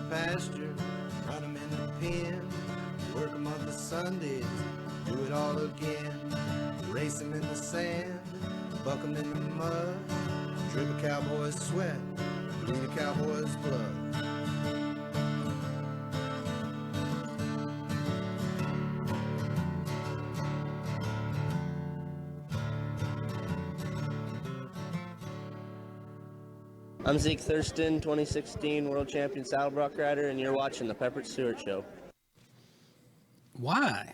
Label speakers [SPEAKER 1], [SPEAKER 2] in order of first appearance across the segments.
[SPEAKER 1] pasture, run 'em in the pen, work 'em on the Sundays, do it all again. Race 'em in the sand, buck 'em in the mud, drip a cowboy's sweat, bleed a cowboy's blood.
[SPEAKER 2] I'm Zeke Thurston, 2016 World Champion Saddlebrock Rider, and you're watching the Pepper Stewart Show.
[SPEAKER 3] Why?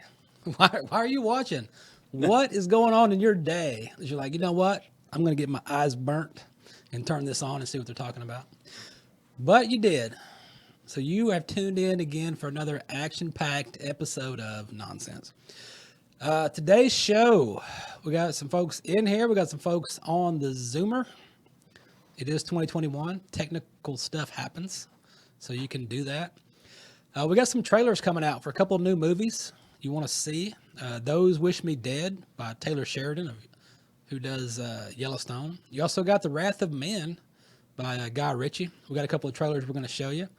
[SPEAKER 3] Why are you watching? What is going on in your day that you're like, you know what? I'm going to get my eyes burnt and turn this on and see what they're talking about. But you did. So you have tuned in again for another action-packed episode of Nonsense. Today's show, we got some folks in here. We got some folks on the Zoomer. It is 2021. Technical stuff happens, so you can do that. We got some trailers coming out for a couple of new movies you want to see. Those Wish Me Dead by Taylor Sheridan, who does Yellowstone. You also got The Wrath of Men by Guy Ritchie. We got a couple of trailers we're going to show you.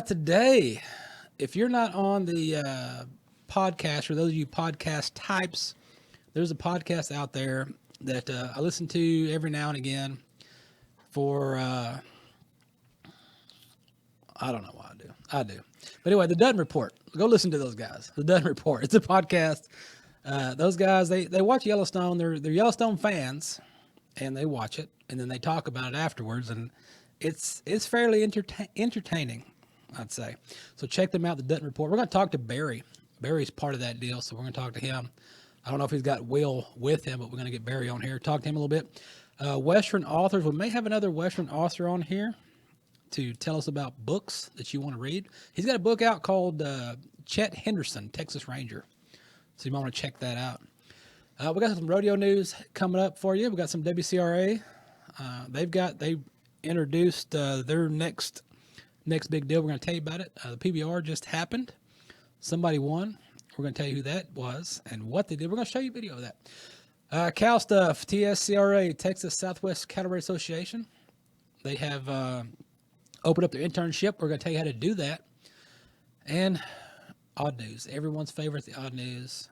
[SPEAKER 3] Today, if you're not on the podcast, for those of you podcast types, there's a podcast out there that I listen to every now and again. For, I don't know why I do. But anyway, the Dutton Report. Go listen to those guys. The Dutton Report. It's a podcast. Those guys, they watch Yellowstone. They're Yellowstone fans, and they watch it, and then they talk about it afterwards, and it's fairly entertaining, I'd say. So check them out, the Dutton Report. We're going to talk to Barry. Barry's part of that deal, so we're going to talk to him. I don't know if he's got Will with him, but we're going to get Barry on here, talk to him a little bit. Western authors. We may have another Western author on here to tell us about books that you want to read. He's got a book out called Chet Henderson, Texas Ranger. So you might want to check that out. We got some rodeo news coming up for you. We got some WCRA. They introduced their next big deal. We're going to tell you about it. The PBR just happened. Somebody won. We're going to tell you who that was and what they did. We're going to show you a video of that. Cow stuff, TSCRA, Texas Southwest Cattlery Association. They have opened up their internship. We're going to tell you how to do that. And odd news, everyone's favorite, the odd news.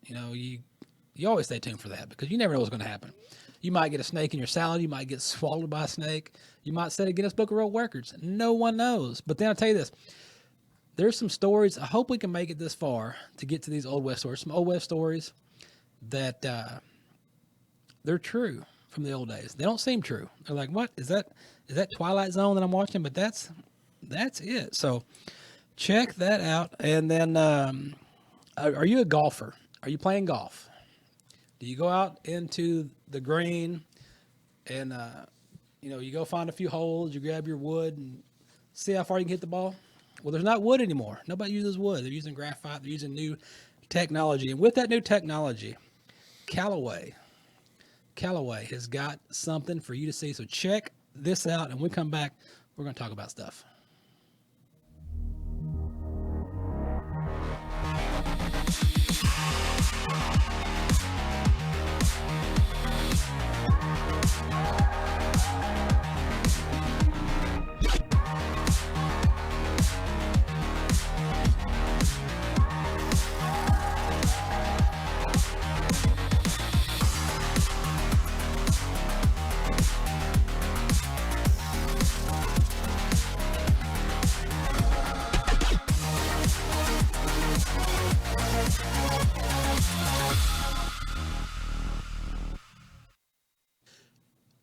[SPEAKER 3] You know, you always stay tuned for that because you never know what's going to happen. You might get a snake in your salad. You might get swallowed by a snake. You might set a Guinness Book of World Records. No one knows. But then I'll tell you this. There's some stories. I hope we can make it this far to get to these Old West stories. Some Old West stories that they're true from the old days. They don't seem true. They're like, what is that? Is that Twilight Zone that I'm watching? But that's it. So check that out. And then, are you a golfer? Are you playing golf? Do you go out into the green and, you go find a few holes, you grab your wood and see how far you can hit the ball? Well, there's not wood anymore. Nobody uses wood. They're using graphite. They're using new technology. And with that new technology, Callaway has got something for you to see. So check this out. And when we come back, we're going to talk about stuff.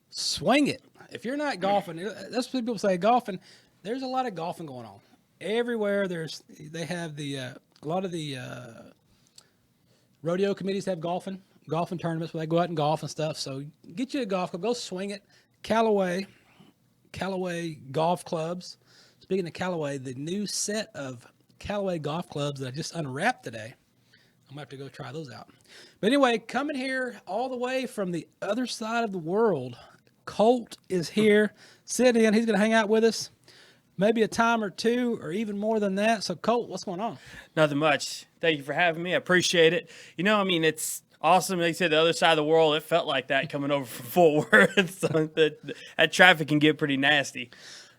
[SPEAKER 3] Swing it. If you're not golfing, that's what people say. Golfing, there's a lot of golfing going on everywhere. They have a lot of the rodeo committees have golfing tournaments where they go out and golf and stuff. So get you a golf club, go swing it. Callaway golf clubs. Speaking of Callaway, the new set of Callaway golf clubs that I just unwrapped today. I'm gonna have to go try those out. But anyway, coming here all the way from the other side of the world. Colt is here, sitting in. He's going to hang out with us maybe a time or two or even more than that. So, Colt, what's going on?
[SPEAKER 4] Nothing much. Thank you for having me. I appreciate it. It's awesome. Like you said, the other side of the world, it felt like that coming over from Fort Worth. So that traffic can get pretty nasty.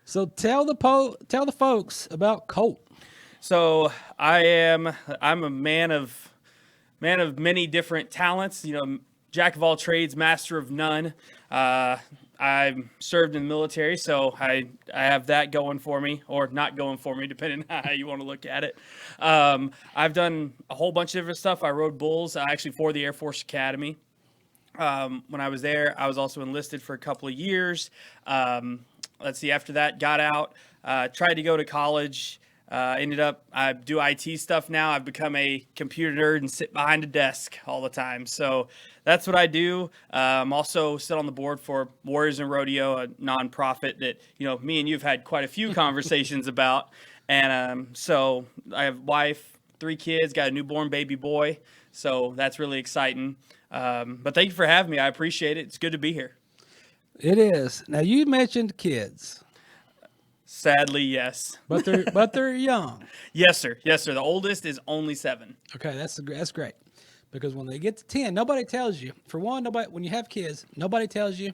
[SPEAKER 3] So tell the folks about Colt.
[SPEAKER 4] So I'm a man of many different talents. Jack of all trades, master of none. I served in the military, so I have that going for me, or not going for me, depending on how you want to look at it. I've done a whole bunch of different stuff. I rode bulls, actually for the Air Force Academy. When I was there, I was also enlisted for a couple of years. After that, got out, tried to go to college. Ended up, I do IT stuff now. I've become a computer nerd and sit behind a desk all the time. So that's what I do. I'm also sit on the board for Warriors in Rodeo, a nonprofit that, me and you have had quite a few conversations about. And so I have a wife, 3 kids, got a newborn baby boy. So that's really exciting. But thank you for having me. I appreciate it. It's good to be here.
[SPEAKER 3] It is. Now, you mentioned kids.
[SPEAKER 4] Sadly, yes.
[SPEAKER 3] But they're young.
[SPEAKER 4] Yes, sir. Yes, sir. The oldest is only 7.
[SPEAKER 3] Okay, that's great. Because when they get to 10, nobody tells you. For one, when you have kids, nobody tells you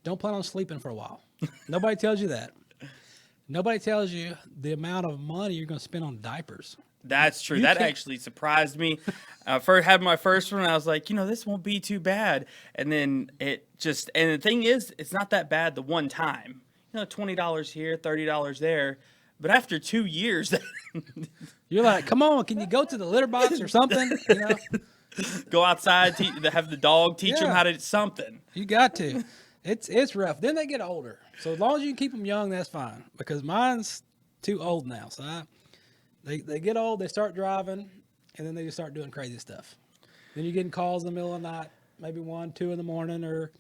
[SPEAKER 3] don't plan on sleeping for a while. Nobody tells you that. Nobody tells you the amount of money you're going to spend on diapers.
[SPEAKER 4] That's true. That actually surprised me. First had my first one, I was like, this won't be too bad. And then and the thing is, it's not that bad the one time. $20 here, $30 there. But after 2 years,
[SPEAKER 3] you're like, come on, can you go to the litter box or something?
[SPEAKER 4] Go outside, have the dog teach them how to do something.
[SPEAKER 3] You got to. It's rough. Then they get older. So as long as you can keep them young, that's fine. Because mine's too old now. So they get old, they start driving, and then they just start doing crazy stuff. Then you're getting calls in the middle of the night, maybe 1, 2 in the morning, or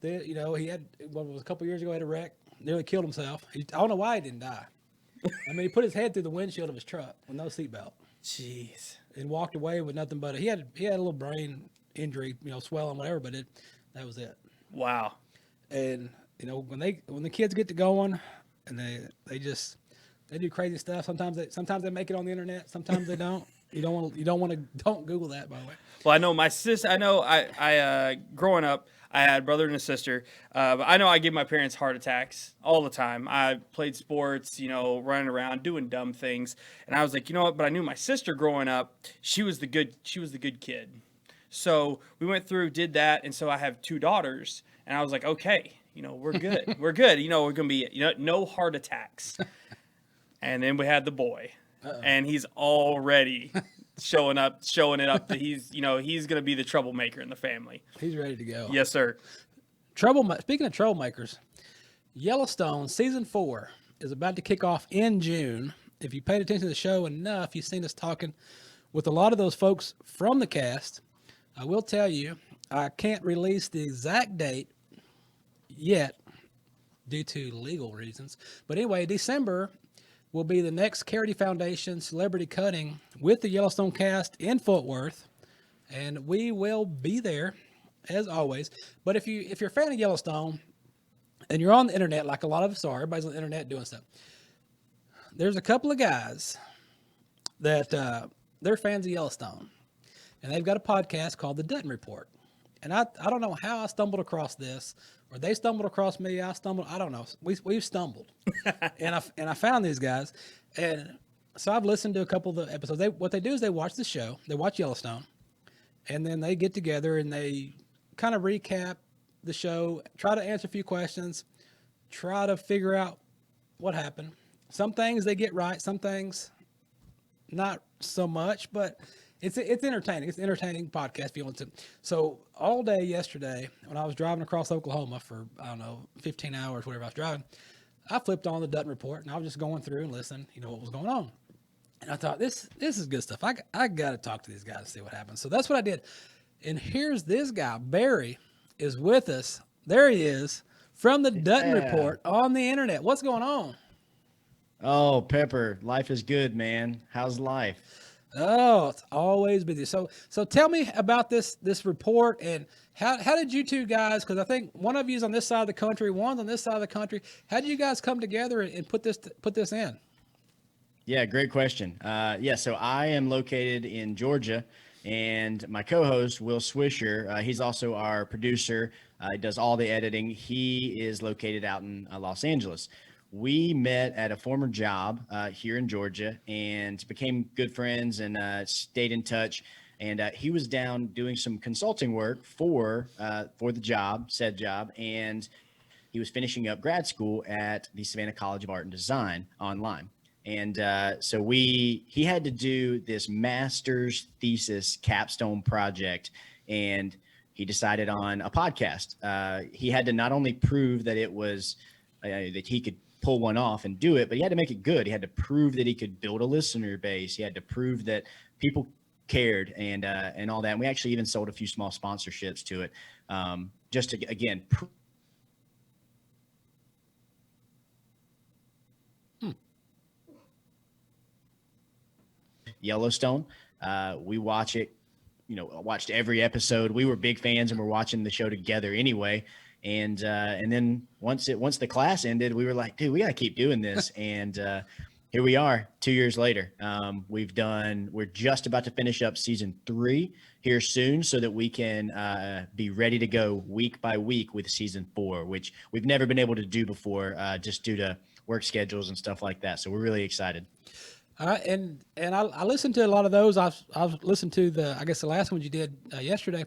[SPEAKER 3] he had a couple years ago, he had a wreck. Nearly killed himself. I don't know why he didn't die. I mean, he put his head through the windshield of his truck with no seatbelt.
[SPEAKER 4] Jeez.
[SPEAKER 3] And walked away with nothing but he had a little brain injury, swelling, whatever. But that was it.
[SPEAKER 4] Wow.
[SPEAKER 3] And when the kids get to going, and they do crazy stuff. Sometimes they make it on the internet. Sometimes they don't. Don't Google that, by the way.
[SPEAKER 4] Well, I know my sister. I know I growing up, I had a brother and a sister. But I know I give my parents heart attacks all the time. I played sports, running around, doing dumb things. And I was like, what? But I knew my sister growing up, she was the good kid. So we went through, did that. And so I have 2 daughters. And I was like, okay, we're good. We're good. We're going to be, no heart attacks. And then we had the boy. Uh-oh. And he's already showing it up that he's going to be the troublemaker in the family.
[SPEAKER 3] He's ready to go.
[SPEAKER 4] Yes, sir.
[SPEAKER 3] Speaking of troublemakers, Yellowstone season 4 is about to kick off in June. If you paid attention to the show enough, you've seen us talking with a lot of those folks from the cast. I will tell you, I can't release the exact date yet due to legal reasons. But anyway, December will be the next Charity Foundation celebrity cutting with the Yellowstone cast in Fort Worth, and we will be there as always. But if you're a fan of Yellowstone and you're on the internet, like a lot of us are, everybody's on the internet doing stuff. There's a couple of guys that they're fans of Yellowstone, and they've got a podcast called the Dutton Report. And I don't know how I stumbled across this, or they stumbled across me. I don't know. We've stumbled, and I found these guys, and so I've listened to a couple of the episodes. What they do is they watch the show, they watch Yellowstone, and then they get together and they kind of recap the show, try to answer a few questions, try to figure out what happened. Some things they get right, some things not so much, but it's entertaining. It's an entertaining podcast if you want to. So all day yesterday, when I was driving across Oklahoma for, 15 hours, whatever I was driving, I flipped on the Dutton Report, and I was just going through and listening, what was going on. And I thought, this is good stuff. I got to talk to these guys and see what happens. So that's what I did. And here's this guy, Barry, is with us. There he is, from the Dutton Report on the internet. What's going on?
[SPEAKER 5] Oh, Pepper, life is good, man. How's life?
[SPEAKER 3] Oh, it's always busy. So tell me about this report, and how did you two guys, because I think one of you is on this side of the country, one's on this side of the country. How did you guys come together and put this in?
[SPEAKER 5] Yeah, great question. So I am located in Georgia, and my co-host, Will Swisher, he's also our producer. He does all the editing. He is located out in Los Angeles. we met at a former job here in Georgia and became good friends and stayed in touch. And he was down doing some consulting work for said job, and he was finishing up grad school at the Savannah College of Art and Design online. And so he had to do this master's thesis capstone project, and he decided on a podcast. He had to not only prove that it was that he could pull one off and do it, but he had to make it good. He had to prove that he could build a listener base. He had to prove that people cared and all that. And we actually even sold a few small sponsorships to it, just to again. Yellowstone. We watch it, watched every episode. We were big fans and we're watching the show together anyway. And then once the class ended, we were like, dude, we got to keep doing this. And here we are 2 years later. We're just about to finish up season 3 here soon so that we can be ready to go week by week with season 4, which we've never been able to do before, just due to work schedules and stuff like that. So we're really excited.
[SPEAKER 3] And I listened to a lot of those. I've listened to the last one you did yesterday.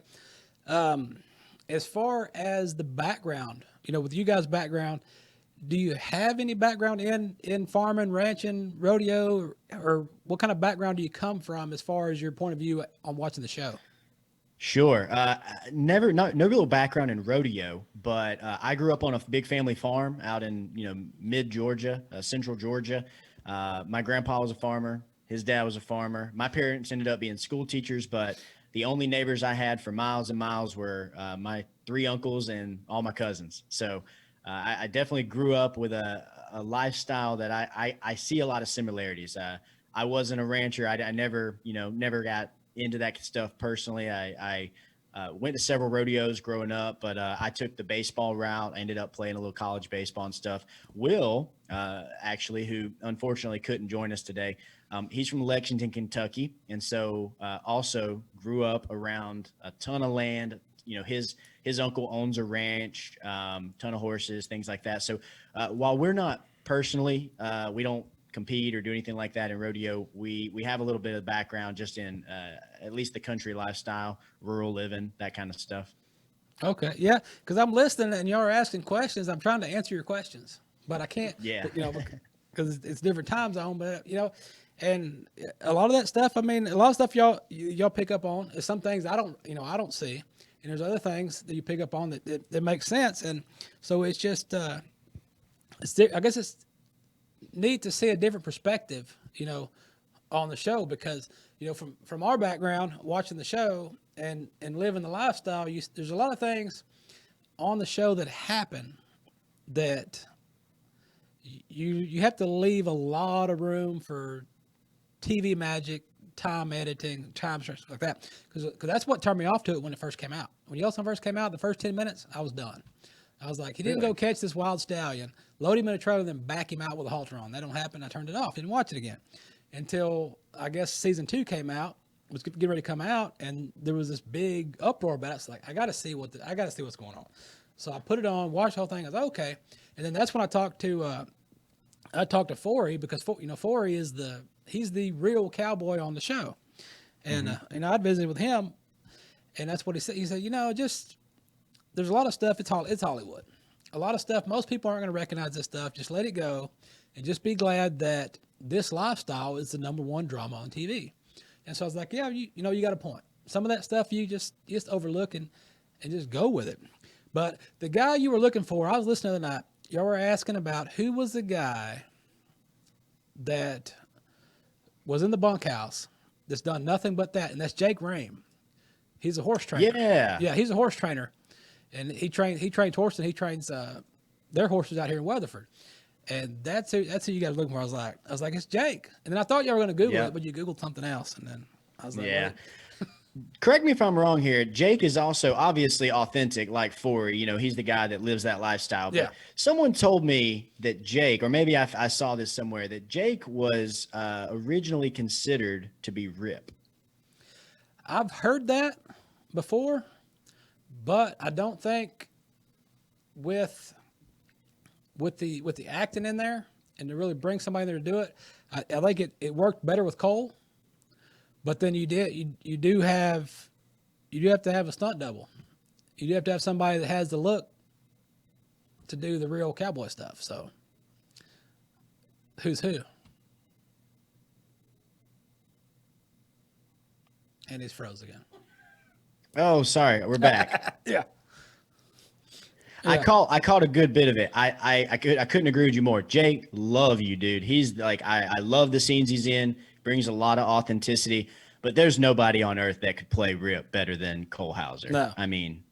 [SPEAKER 3] As far as the background, with you guys' background, do you have any background in farming, ranching, rodeo, or what kind of background do you come from as far as your point of view on watching the show?
[SPEAKER 5] Sure. No real background in rodeo, but I grew up on a big family farm out in, mid Georgia, central Georgia. My grandpa was a farmer. His dad was a farmer. My parents ended up being school teachers, but the only neighbors I had for miles and miles were my 3 uncles and all my cousins. So I definitely grew up with a lifestyle that I see a lot of similarities. I wasn't a rancher. I never got into that stuff personally. I went to several rodeos growing up, but I took the baseball route. I ended up playing a little college baseball and stuff. Will, actually, who unfortunately couldn't join us today, he's from Lexington, Kentucky, and so also grew up around a ton of land. His uncle owns a ranch, ton of horses, things like that. So while we're not personally, we don't compete or do anything like that in rodeo, we have a little bit of background just in at least the country lifestyle, rural living, that kind of stuff. Okay.
[SPEAKER 3] Yeah, because I'm listening and y'all are asking questions. I'm trying to answer your questions, but I can't.
[SPEAKER 5] Yeah.
[SPEAKER 3] Because it's different time zone. But and a lot of that stuff. I mean, a lot of stuff y'all pick up on is some things I don't see, and there's other things that you pick up on that make sense. And so it's just I guess it's neat to see a different perspective, on the show, because from our background watching the show and living the lifestyle, there's a lot of things on the show that happen that you have to leave a lot of room for TV magic, time editing, time stuff like that, because that's what turned me off to it when it first came out. When Yellowstone first came out, the first 10 minutes I was done. I was like, he didn't go catch this wild stallion, load him in a trailer, then back him out with a halter on. That don't happen. I turned it off. Didn't watch it again until I guess season 2 came out. Was getting ready to come out, and there was this big uproar about it. It's like I got to see what's going on. So I put it on, watched the whole thing. I was like, okay, and then that's when I talked to Forey, because Forey is he's the real cowboy on the show, and I visited with him, and that's what he said. He said, just there's a lot of stuff. It's Hollywood. A lot of stuff. Most people aren't going to recognize this stuff. Just let it go, and just be glad that this lifestyle is the #1 drama on TV. And so I was like, yeah, you got a point. Some of that stuff you just overlook and just go with it. But the guy you were looking for, I was listening the other night. Y'all were asking about who was the guy that was in the bunkhouse that's done nothing but that, and that's Jake Rame. He's a horse trainer. Yeah, he's a horse trainer. And he trains horses, and he trains their horses out here in Weatherford. And that's who you guys are looking for. I was like, it's Jake. And then I thought y'all were going to Google it, but you Googled something else. And then I was like,
[SPEAKER 5] yeah. Correct me if I'm wrong here. Jake is also obviously authentic, like Forey. He's the guy that lives that lifestyle. But someone told me that Jake, or maybe I saw this somewhere, that Jake was originally considered to be Rip.
[SPEAKER 3] I've heard that before, but I don't think with with the acting in there and to really bring somebody there to do it, I think it worked better with Cole. But then you do have to have a stunt double. You do have to have somebody that has the look to do the real cowboy stuff. So who's who? And he's froze again.
[SPEAKER 5] Oh, sorry, we're back.
[SPEAKER 3] Yeah.
[SPEAKER 5] I caught a good bit of it. I couldn't agree with you more. Jake, love you, dude. He's like, I love the scenes he's in. Brings a lot of authenticity. But there's nobody on earth that could play Rip better than Cole Hauser.
[SPEAKER 3] No.
[SPEAKER 5] I mean,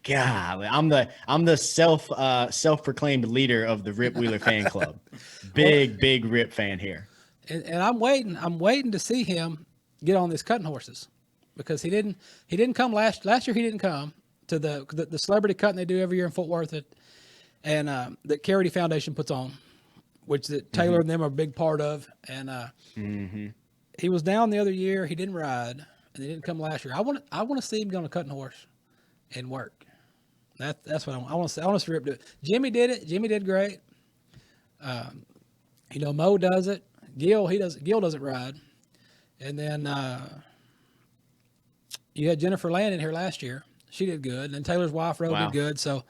[SPEAKER 5] golly, I'm the self-proclaimed leader of the Rip Wheeler fan club. Big Rip fan here.
[SPEAKER 3] And I'm waiting to see him get on these cutting horses, because he didn't come last year. He didn't come to the celebrity cutting they do every year in Fort Worth, and that Carity Foundation puts on, which that Taylor and them are a big part of. And he was down the other year. He didn't ride, and he didn't come last year. I want to see him get on a cutting horse and work. That's what I want to see. I want to see Rip do it. Jimmy did it. Jimmy did great. Mo does it. Gil doesn't ride. And then you had Jennifer Land in here last year. She did good. And then Taylor's wife, Ro, did good. So,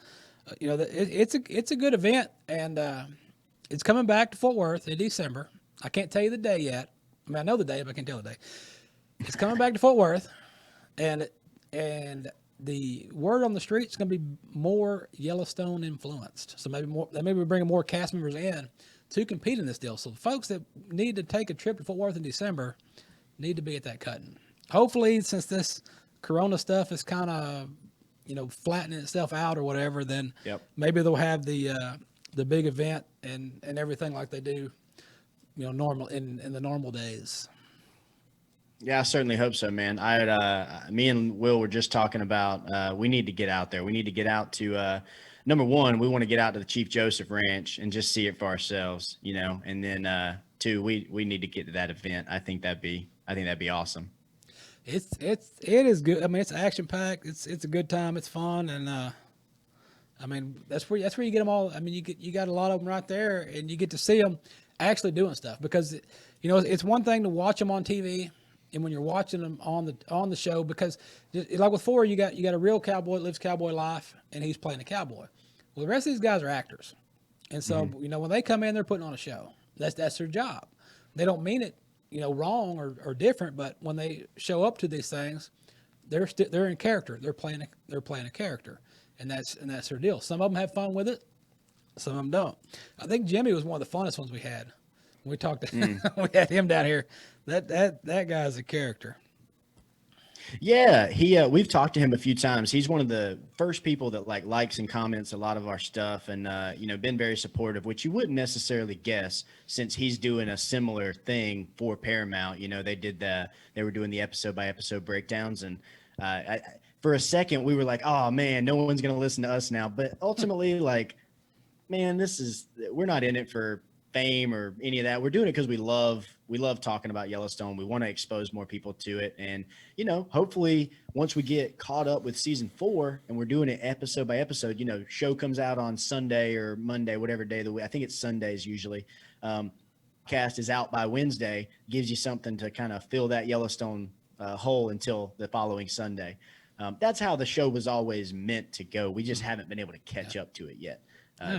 [SPEAKER 3] it's a good event. And it's coming back to Fort Worth in December. I can't tell you the day yet. I mean, I know the day, but I can't tell the day. It's coming back to Fort Worth. And the word on the street is going to be more Yellowstone influenced. So maybe we're bringing more cast members in to compete in this deal. So the folks that need to take a trip to Fort Worth in December need to be at that cutting. Hopefully, since this Corona stuff is kind of, flattening itself out or whatever, then maybe they'll have the big event and everything like they do, normal in the normal days.
[SPEAKER 5] Yeah, I certainly hope so, man. Me and Will were just talking about we need to get out there. We need to get out to number one, we want to get out to the Chief Joseph Ranch and just see it for ourselves, and then two, we need to get to that event. I think that'd be awesome.
[SPEAKER 3] It is good. I mean, it's action packed. It's a good time. It's fun, and I mean that's where you get them all. I mean, you got a lot of them right there, and you get to see them actually doing stuff, because it's one thing to watch them on TV. And when you're watching them on the show, because like with Ford, you got a real cowboy that lives cowboy life, and he's playing a cowboy. Well, the rest of these guys are actors, and so when they come in, they're putting on a show. That's their job. They don't mean it, wrong or different, but when they show up to these things, they're in character. They're playing a character, and that's their deal. Some of them have fun with it, some of them don't. I think Jimmy was one of the funnest ones we had. We talked to him. We had him down here. That guy's a character.
[SPEAKER 5] Yeah, we've talked to him a few times. He's one of the first people that likes and comments a lot of our stuff, and been very supportive, which you wouldn't necessarily guess, since he's doing a similar thing for Paramount. They were doing the episode by episode breakdowns, and for a second we were like, oh man, no one's gonna listen to us now. But ultimately, man, we're not in it for fame or any of that. We're doing it because we love talking about Yellowstone. We want to expose more people to it, and hopefully once we get caught up with season 4 and we're doing it episode by episode, show comes out on Sunday or Monday, whatever day of the week. I think it's Sundays usually. Cast is out by Wednesday, gives you something to kind of fill that Yellowstone hole until the following Sunday. That's how the show was always meant to go. We just haven't been able to catch up to it yet.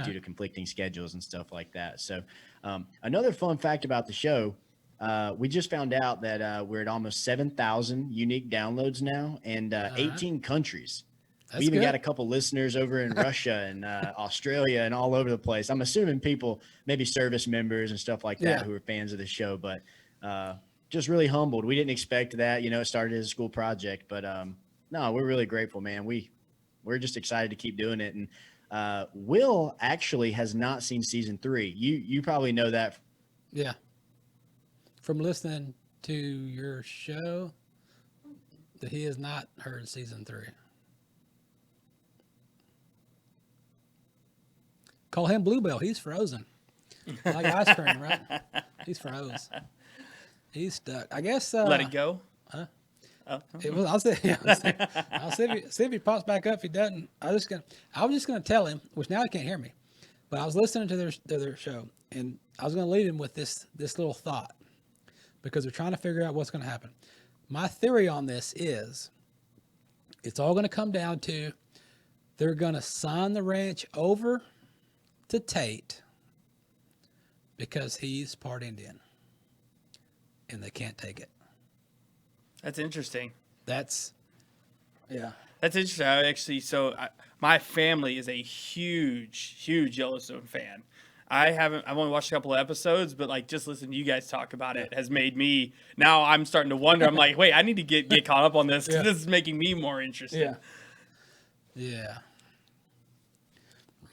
[SPEAKER 5] Due to conflicting schedules and stuff like that. So another fun fact about the show, we just found out that we're at almost 7,000 unique downloads now, and 18 countries. We even got a couple listeners over in Russia and Australia and all over the place. I'm assuming people, maybe service members and stuff like that, who are fans of the show, but just really humbled. We didn't expect that. It started as a school project, but no, we're really grateful, man. We're just excited to keep doing it. And Will actually has not seen season 3. You probably know that.
[SPEAKER 3] Yeah. From listening to your show, that he has not heard season 3. Call him Bluebell. He's frozen. Like ice cream, right? He's froze. He's stuck. I guess.
[SPEAKER 4] Let it go.
[SPEAKER 3] Huh? Oh. I'll see if he pops back up. If he doesn't, I was just gonna tell him, which now he can't hear me, But I was listening to their show, and I was going to lead him with this little thought, because they're trying to figure out what's going to happen. My theory on this is it's all going to come down to they're going to sign the ranch over to Tate because he's part Indian, and they can't take it.
[SPEAKER 4] That's interesting.
[SPEAKER 3] That's
[SPEAKER 4] interesting. My family is a huge Yellowstone fan. I've only watched a couple of episodes, but like just listening to you guys talk about it has made me, now I'm starting to wonder. I'm like, wait, I need to get caught up on this because this is making me more interested.
[SPEAKER 3] Yeah.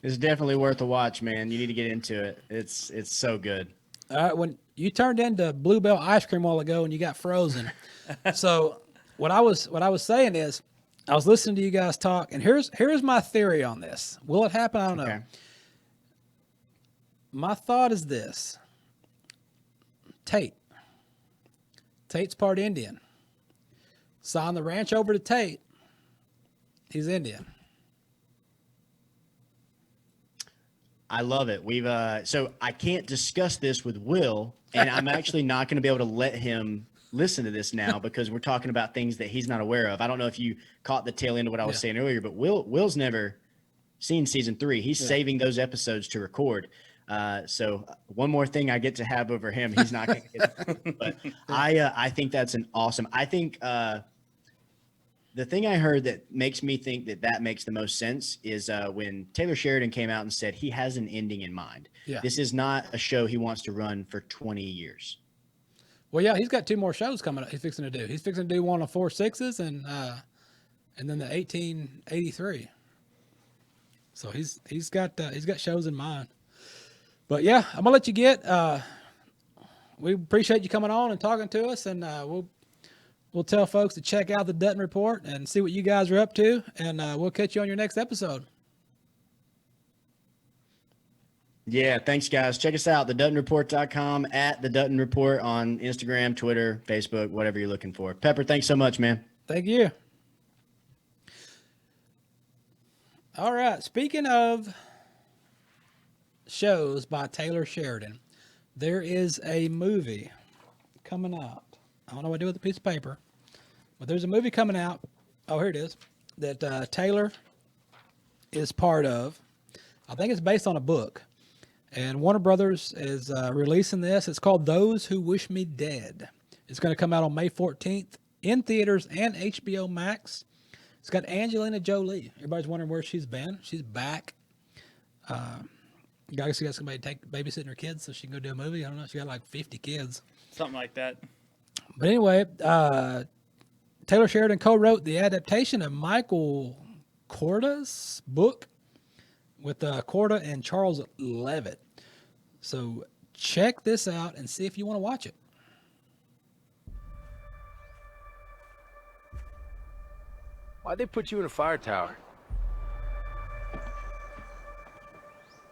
[SPEAKER 5] It's definitely worth a watch, man. You need to get into it. It's so good.
[SPEAKER 3] All right, when you turned into Bluebell ice cream a while ago and you got frozen. So what I was saying is, I was listening to you guys talk, and here's my theory on this. Will it happen? I don't know. My thought is this. Tate's part Indian. Sign the ranch over to Tate. He's Indian.
[SPEAKER 5] I love it. We've so I can't discuss this with Will, and I'm actually not going to be able to let him listen to this now because we're talking about things that he's not aware of. I don't know if you caught the tail end of what I was saying earlier, but Will's never seen season 3. He's saving those episodes to record. So one more thing I get to have over him, he's not going to get. But I think that's an awesome. I think the thing I heard that makes me think that makes the most sense is when Taylor Sheridan came out and said he has an ending in mind. Yeah. This is not a show he wants to run for 20 years.
[SPEAKER 3] Well, yeah, he's got 2 more shows coming up. He's fixing to do. He's fixing to do one on 4 6s and then the 1883. So he's got shows in mind. But yeah, I'm gonna let you get. We appreciate you coming on and talking to us, and we'll tell folks to check out the Dutton Report and see what you guys are up to, and we'll catch you on your next episode.
[SPEAKER 5] Yeah, thanks, guys. Check us out, theduttonreport.com, at the Dutton Report on Instagram, Twitter, Facebook, whatever you're looking for. Pepper, thanks so much, man.
[SPEAKER 3] Thank you. All right, speaking of shows by Taylor Sheridan, there is a movie coming out. I don't know what to do with a piece of paper, but there's a movie coming out. Oh, here it is, that Taylor is part of. I think it's based on a book, and Warner Brothers is releasing this. It's called Those Who Wish Me Dead. It's going to come out on May 14th in theaters and HBO Max. It's got Angelina Jolie. Everybody's wondering where she's been. She's back. I guess she got somebody babysitting her kids so she can go do a movie. I don't know. She got like 50 kids.
[SPEAKER 4] Something like that.
[SPEAKER 3] But anyway, Taylor Sheridan co-wrote the adaptation of Michael Korda's book with Korda and Charles Levitt. So check this out and see if you want to watch it.
[SPEAKER 6] Why'd they put you in a fire tower?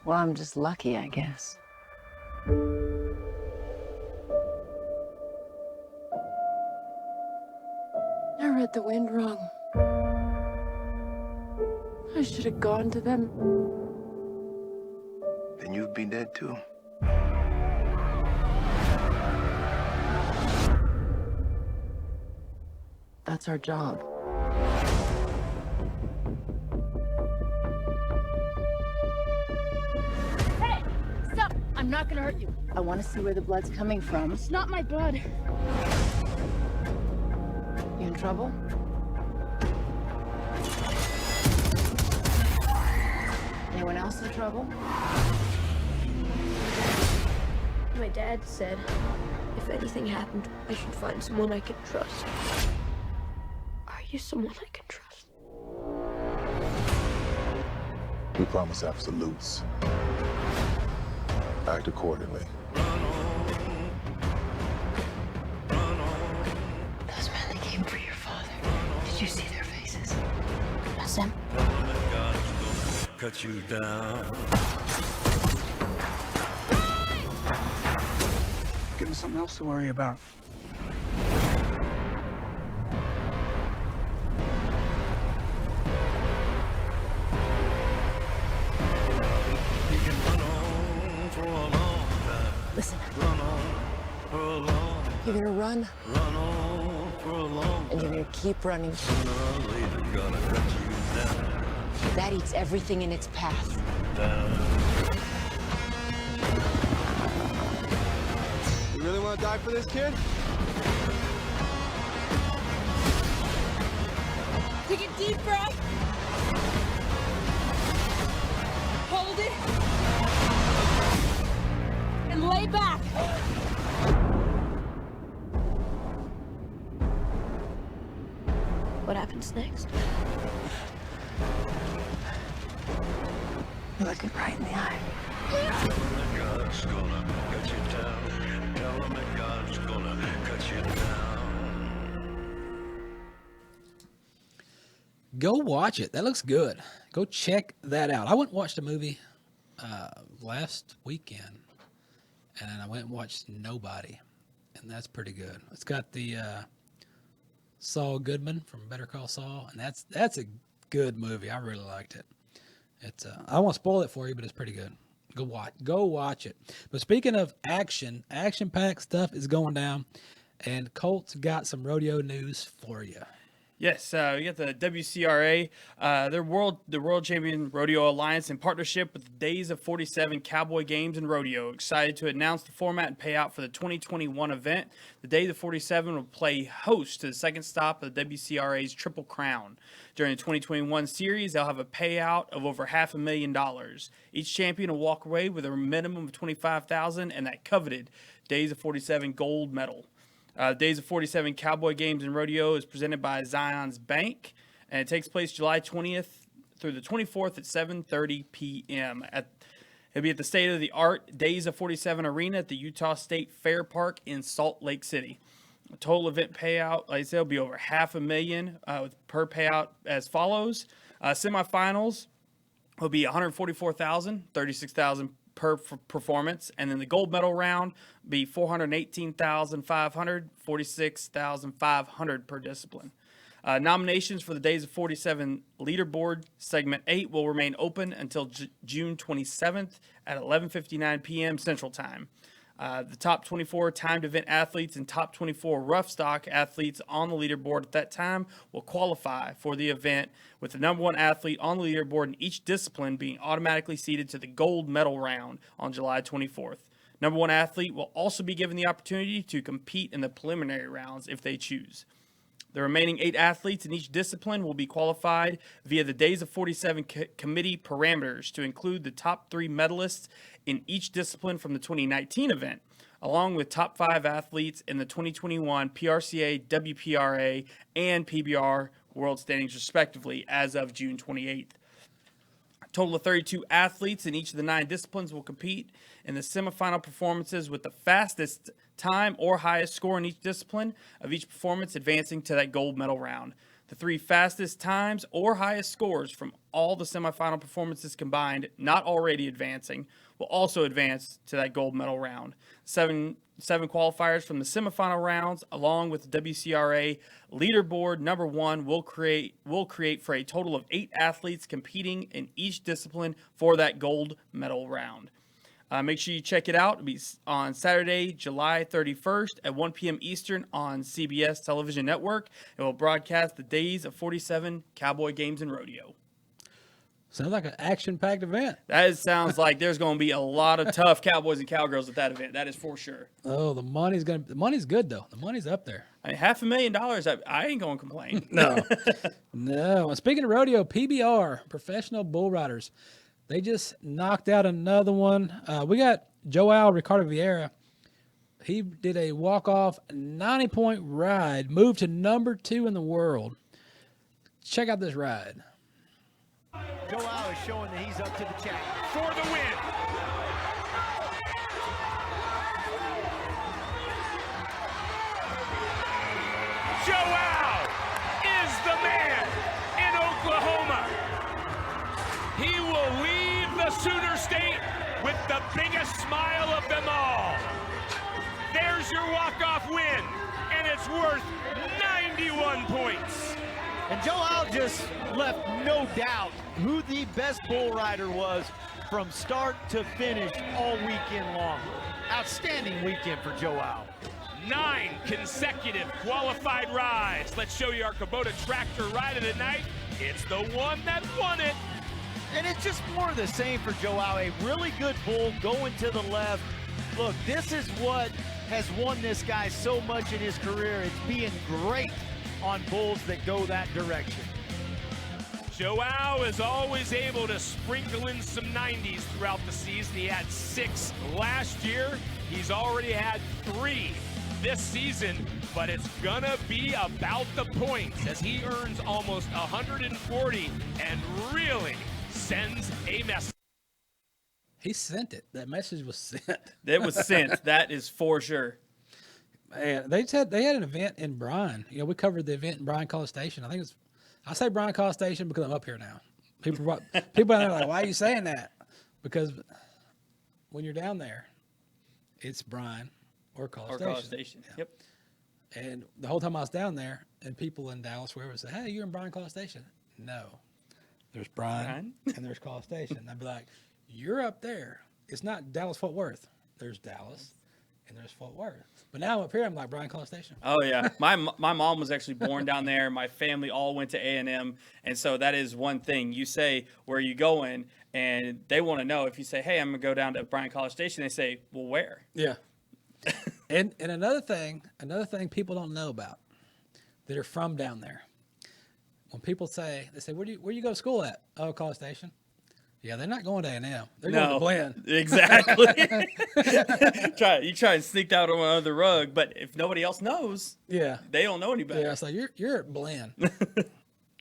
[SPEAKER 7] Well, I'm just lucky, I guess. I read the wind wrong. I should have gone to them.
[SPEAKER 8] Then you'd be dead too.
[SPEAKER 7] That's our job.
[SPEAKER 9] Hey! Stop! I'm not gonna hurt you.
[SPEAKER 7] I want to see where the blood's coming from.
[SPEAKER 9] It's not my blood.
[SPEAKER 7] You in trouble? Anyone else in trouble?
[SPEAKER 9] My dad said if anything happened, I should find someone I can trust. Are you someone I can trust?
[SPEAKER 8] We promise absolutes. Act accordingly.
[SPEAKER 7] Those men that came for your father. Did you see their faces?
[SPEAKER 9] That's them.
[SPEAKER 10] Cut you down.
[SPEAKER 6] Give me something else to worry about.
[SPEAKER 10] You can run
[SPEAKER 7] You're gonna run.
[SPEAKER 10] Run on for a long
[SPEAKER 7] And you're gonna keep running.
[SPEAKER 10] sooner or later gonna cut you down.
[SPEAKER 7] That eats everything in its path.
[SPEAKER 6] You really want to die for this kid?
[SPEAKER 11] Take a deep breath. Hold it. And lay back.
[SPEAKER 9] What happens next?
[SPEAKER 7] You look it right in the eye.
[SPEAKER 10] God's gonna cut you down. Tell him that God's gonna cut you down.
[SPEAKER 3] Go watch it. That looks good. Go check that out. I went and watched a movie last weekend, and I went and watched Nobody, and that's pretty good. It's got the Saul Goodman from Better Call Saul, and that's a good movie. I really liked it. It's I won't spoil it for you, but it's pretty good. Go watch it. But speaking of action-packed stuff is going down, and Colt's got some rodeo news for you.
[SPEAKER 4] Yes, we got the WCRA, the World Champion Rodeo Alliance, in partnership with the Days of 47 Cowboy Games and Rodeo, excited to announce the format and payout for the 2021 event. The Days of 47 will play host to the second stop of the WCRA's Triple Crown. During the 2021 series, they'll have a payout of over $500,000. Each champion will walk away with a minimum of $25,000 and that coveted Days of 47 gold medal. Days of 47 Cowboy Games and Rodeo is presented by Zion's Bank, and it takes place July 20th through the 24th at 7:30 p.m. It'll be at the state-of-the-art Days of 47 Arena at the Utah State Fair Park in Salt Lake City. The total event payout, like I said, will be over $500,000 with per payout as follows. Semifinals will be $144,000, $36,000 per performance, and then the gold medal round be $418,500, $46,500 per discipline. Nominations for the Days of 47 leaderboard segment 8 will remain open until June 27th at 11:59 p.m. Central Time. The top 24 timed event athletes and top 24 rough stock athletes on the leaderboard at that time will qualify for the event, with the number one athlete on the leaderboard in each discipline being automatically seeded to the gold medal round on July 24th. Number one athlete will also be given the opportunity to compete in the preliminary rounds if they choose. The remaining 8 athletes in each discipline will be qualified via the Days of 47 committee parameters to include the top 3 medalists in each discipline from the 2019 event, along with top 5 athletes in the 2021 PRCA, WPRA, and PBR world standings respectively as of June 28th. A total of 32 athletes in each of the 9 disciplines will compete in the semifinal performances, with the fastest time or highest score in each discipline of each performance advancing to that gold medal round. The 3 fastest times or highest scores from all the semifinal performances combined, not already advancing, will also advance to that gold medal round. Seven qualifiers from the semifinal rounds, along with the WCRA leaderboard number 1, will create for a total of 8 athletes competing in each discipline for that gold medal round. Make sure you check it out. It'll be on Saturday, July 31st at 1 p.m. Eastern on CBS Television Network. It will broadcast the Days of 47 Cowboy Games and Rodeo.
[SPEAKER 3] Sounds like an action-packed event.
[SPEAKER 4] That sounds like there's going to be a lot of tough cowboys and cowgirls at that event. That is for sure.
[SPEAKER 3] Oh, the money's good though. The money's up there.
[SPEAKER 4] I mean, $500,000. I ain't going to complain.
[SPEAKER 3] No. And speaking of rodeo, PBR, Professional Bull Riders, they just knocked out another one. We got Joao Ricardo Vieira. He did a walk-off 90-point ride, moved to number 2 in the world. Check out this ride.
[SPEAKER 12] Joao is showing that he's up to the challenge. For the win. Joao is the man in Oklahoma. He will leave the Sooner State with the biggest smile of them all. There's your walk-off win, and it's worth 91 points.
[SPEAKER 13] And Joao just left no doubt who the best bull rider was from start to finish all weekend long. Outstanding weekend for Joao.
[SPEAKER 12] 9 consecutive qualified rides. Let's show you our Kubota tractor ride of the night. It's the one that won it.
[SPEAKER 13] And it's just more of the same for Joao. A really good bull going to the left. Look, this is what has won this guy so much in his career. It's being great on bulls that go that direction.
[SPEAKER 12] Joao is always able to sprinkle in some 90s throughout the season. He had 6 last year. He's already had 3 this season, but it's gonna be about the points as he earns almost 140 and really sends a message.
[SPEAKER 3] He sent it. That message was sent.
[SPEAKER 4] It was sent. That is for sure.
[SPEAKER 3] Man, they had an event in Bryan. You know, we covered the event in Bryan College Station. I think it's. I say Bryan College Station because I'm up here now. People down there are like, why are you saying that? Because when you're down there, it's Bryan or College Station.
[SPEAKER 4] Yeah. Yep.
[SPEAKER 3] And the whole time I was down there, and people in Dallas, wherever, say, "Hey, you're in Bryan College Station." No, there's Bryan and there's College Station. I'd be like, "You're up there. It's not Dallas Fort Worth. There's Dallas, and there's Fort Worth." But now I'm up here. I'm like Bryan College Station.
[SPEAKER 4] Oh yeah, my mom was actually born down there. My family all went to A&M, and so that is one thing. You say, "Where are you going?" and they want to know. If you say, "Hey, I'm gonna go down to Bryan College Station," they say, "Well, where?"
[SPEAKER 3] Yeah. and another thing people don't know about that are from down there. When people say, they say, where do you go to school at? Oh, College Station. Yeah, they're not going to A&M. They're going to Blinn.
[SPEAKER 4] Exactly. You try and sneak that under the rug, but if nobody else knows,
[SPEAKER 3] yeah,
[SPEAKER 4] they don't know any better.
[SPEAKER 3] Yeah, it's like you're at Blinn.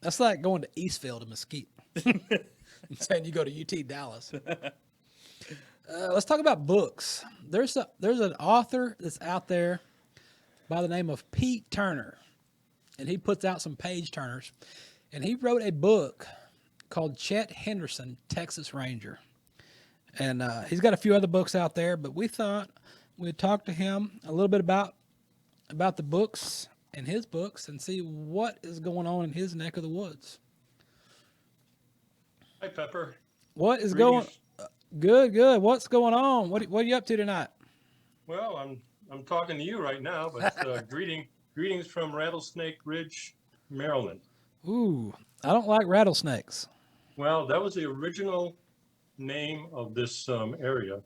[SPEAKER 3] That's like going to Eastfield and Mesquite and saying you go to UT Dallas. Let's talk about books. There's an author that's out there by the name of Pete Turner, and he puts out some page turners, and he wrote a book called Chet Henderson, Texas Ranger. And he's got a few other books out there, but we thought we'd talk to him a little bit about the books and his books and see what is going on in his neck of the woods.
[SPEAKER 14] Hi, Pepper.
[SPEAKER 3] What is going? Good. What's going on? What are you up to tonight?
[SPEAKER 14] Well, I'm talking to you right now, but greetings from Rattlesnake Ridge, Maryland.
[SPEAKER 3] Ooh, I don't like rattlesnakes.
[SPEAKER 14] Well, that was the original name of this area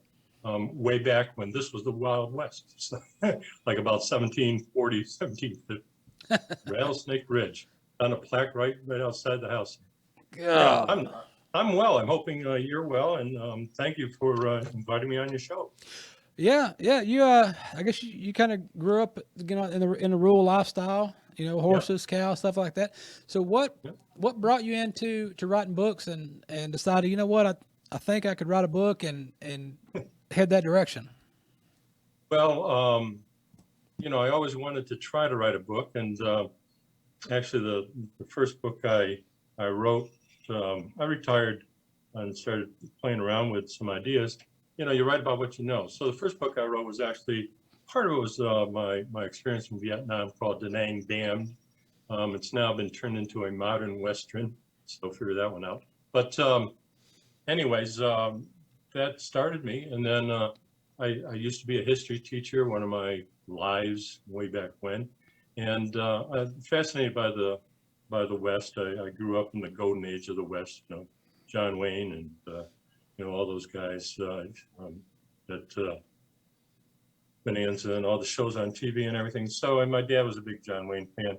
[SPEAKER 14] way back when this was the Wild West, so, like about 1740, 1750. Rattlesnake Ridge, on a plaque right outside the house.
[SPEAKER 3] Yeah,
[SPEAKER 14] I'm well. I'm hoping you're well, and thank you for inviting me on your show.
[SPEAKER 3] Yeah. You, I guess you kind of grew up, in the rural lifestyle. Horses, cows, stuff like that. So what brought you into writing books and decided, I think I could write a book and head that direction?
[SPEAKER 14] Well, I always wanted to try to write a book, and actually the first book I wrote, I retired and started playing around with some ideas. You write about what you know. So the first book I wrote was actually, part of it was my experience in Vietnam, called Da Nang Dam. It's now been turned into a modern Western, so figure that one out. But anyways, that started me. And then I used to be a history teacher, one of my lives way back when. And I'm fascinated by the West. I grew up in the golden age of the West, John Wayne and, all those guys that Bonanza and all the shows on TV and everything. So, and my dad was a big John Wayne fan.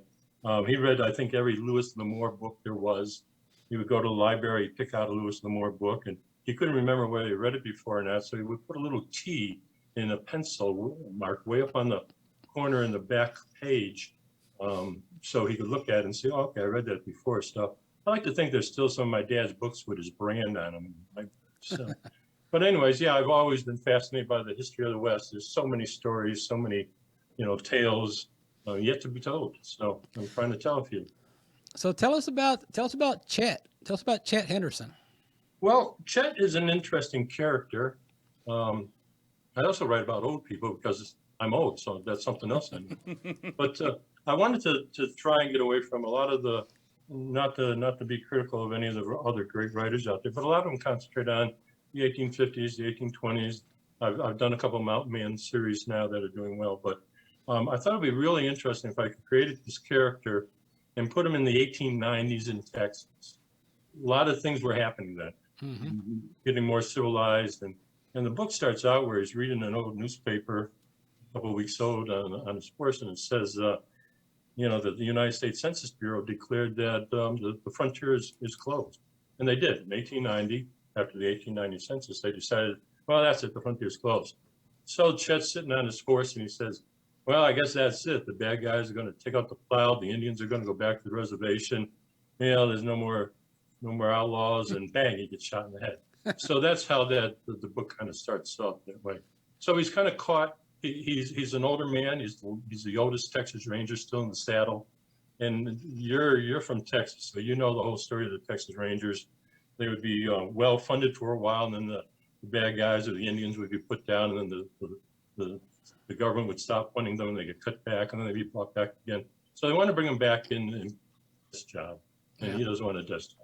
[SPEAKER 14] He read, I think, every Lewis L'Amour book there was. He would go to the library, pick out a Lewis L'Amour book, and he couldn't remember whether he read it before or not. So he would put a little T in a pencil mark way up on the corner in the back page, so he could look at it and say, oh, okay, I read that before. So I like to think there's still some of my dad's books with his brand on them. So, but anyways, yeah, I've always been fascinated by the history of the West. There's so many stories, so many, tales yet to be told. So I'm trying to tell a few.
[SPEAKER 3] So tell us about Chet. Tell us about Chet Henderson.
[SPEAKER 14] Well, Chet is an interesting character. I also write about old people because I'm old, so that's something else I know. But I wanted to try and get away from a lot of the, not to be critical of any of the other great writers out there, but a lot of them concentrate on the 1850s, the 1820s. I've done a couple of Mountain Man series now that are doing well, but I thought it'd be really interesting if I could create this character and put him in the 1890s in Texas. A lot of things were happening then, getting more civilized. And the book starts out where he's reading an old newspaper, a couple of weeks old, on his horse, and it says, you know, that the United States Census Bureau declared that the frontier is closed. And they did. In 1890, after the 1890 census, they decided, well, that's it, the frontier is closed. So Chet's sitting on his horse and he says, well, I guess that's it. The bad guys are going to take out the plow. The Indians are going to go back to the reservation. You know, there's no more outlaws, and bang, he gets shot in the head. So that's how the book kind of starts off that way. So he's kind of caught. He's an older man. He's the oldest Texas Ranger still in the saddle. And you're from Texas, so you know the whole story of the Texas Rangers. They would be well funded for a while, and then the bad guys or the Indians would be put down, and then the government would stop funding them, and they get cut back, and then they'd be brought back again. So they want to bring him back in this job, and he doesn't want to just.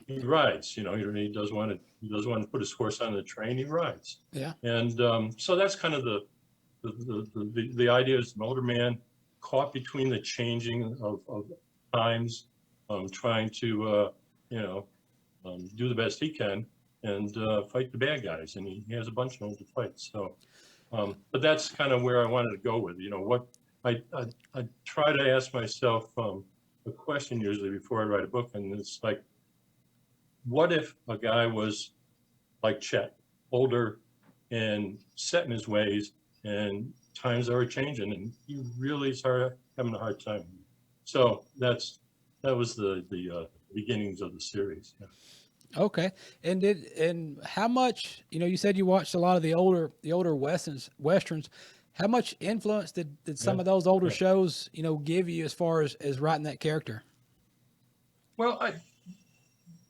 [SPEAKER 14] He rides, you know. He does want to put his horse on the train. He rides.
[SPEAKER 3] Yeah.
[SPEAKER 14] And so that's kind of the idea is an older man caught between the changing of times, trying to do the best he can and fight the bad guys, and he has a bunch of them to fight. So, but that's kind of where I wanted to go with. You know, what I try to ask myself a question usually before I write a book, and it's like, what if a guy was like Chet, older and set in his ways, and times are changing, and he really started having a hard time. So that was the beginnings of the series. Yeah.
[SPEAKER 3] Okay. And how much, you know, you said you watched a lot of the older westerns. How much influence did some of those older shows, you know, give you as far as writing that character?
[SPEAKER 14] Well,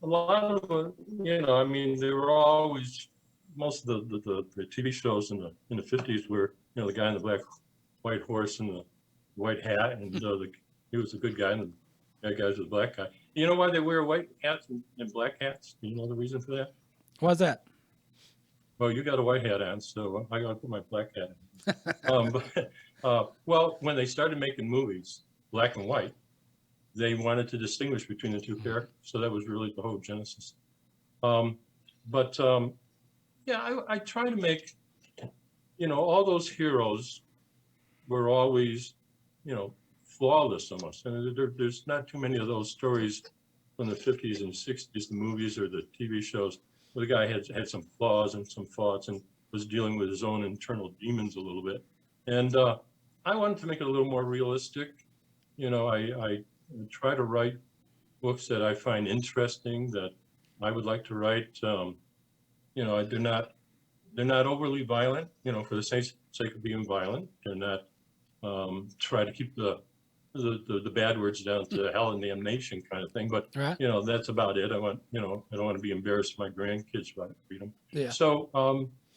[SPEAKER 14] a lot of you know, I mean, they were always, most of the TV shows in the 50s were, you know, the guy in the white horse and the white hat, and he was a good guy, and the bad guys were the black guy. You know why they wear white hats and black hats? Do you know the reason for that?
[SPEAKER 3] Why's that?
[SPEAKER 14] Well, you got a white hat on, so I got to put my black hat on. Well, when they started making movies, black and white, they wanted to distinguish between the two characters. So that was really the whole genesis. Yeah, I try to make, you know, all those heroes were always, you know, flawless almost. And there's not too many of those stories from the 50s and 60s, the movies or the TV shows, where the guy had some flaws and some faults and was dealing with his own internal demons a little bit. And I wanted to make it a little more realistic. You know, I try to write books that I find interesting, that I would like to write. You know, they're not overly violent, you know, for the sake of being violent. They're not try to keep the bad words down to hell and damnation kind of thing. But you know, that's about it. I want, you know, I don't want to be embarrassed by my grandkids about freedom. Yeah. So